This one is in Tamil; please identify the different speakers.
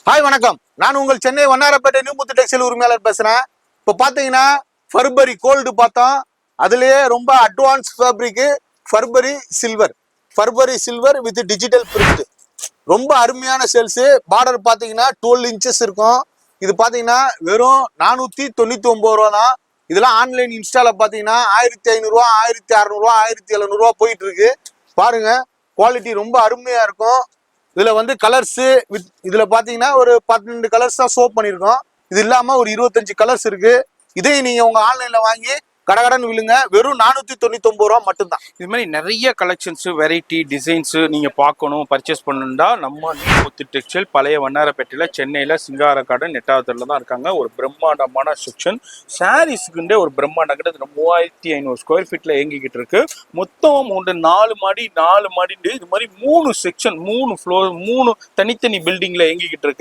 Speaker 1: ஹாய் வணக்கம். நான் உங்கள் சென்னை வண்ணாரப்பேட்டை நியூ முத்து டெக்ஸ்டைல் உரிமையாளர் பேசுறேன். இப்போ பாத்தீங்கன்னா ஃபர்பரி கோல்டு பார்த்தோம். அதுலயே ரொம்ப அட்வான்ஸ் ஃபேப்ரிக் ஃபர்பரி சில்வர் வித் டிஜிட்டல் பிரிண்ட். ரொம்ப அருமையான சேல்ஸ். பார்டர் பாத்தீங்கன்னா 12 இன்ச்சஸ் இருக்கும். இது பாத்தீங்கன்னா வெறும் 499 ரூபா தான். இதெல்லாம் ஆன்லைன் இன்ஸ்டால பாத்தீங்கன்னா 1500 ரூபா, 1600 ரூபா, 1700 ரூபா போயிட்டு இருக்கு. பாருங்க, குவாலிட்டி ரொம்ப அருமையா இருக்கும். இதுல வந்து கலர்ஸ் இதுல பாத்தீங்கன்னா ஒரு 12 கலர்ஸ் தான் ஷோ பண்ணிருக்கோம். இது இல்லாம ஒரு 25 கலர்ஸ் இருக்கு. இதையும் நீங்க உங்க ஆன்லைன்ல வாங்கி கடகடன் விழுங்க. வெறும் 499 ரூபா மட்டும்தான்.
Speaker 2: இது மாதிரி நிறைய கலெக்ஷன்ஸ், வெரைட்டி டிசைன்ஸ் நீங்க பார்க்கணும், பர்ச்சேஸ் பண்ணணும்டா நம்ம நியூ முத்து டெக்ஸ்டைல் பழைய வண்ணாரப்பேட்டையில சென்னையில சிங்கார கார்டன் நெட்டாவத்துல தான் இருக்காங்க. ஒரு பிரம்மாண்டமான செக்ஷன் சாரீஸ்க்குண்டே ஒரு பிரம்மாண்ட கிட்ட 3500 ஸ்கொயர் ஃபீட்ல இயங்கிக்கிட்டு இருக்கு. மொத்தம் 4 மாடி இது மாதிரி 3 செக்ஷன், 3 ஃப்ளோர், 3 தனித்தனி பில்டிங்ல இயங்கிக்கிட்டு இருக்கு.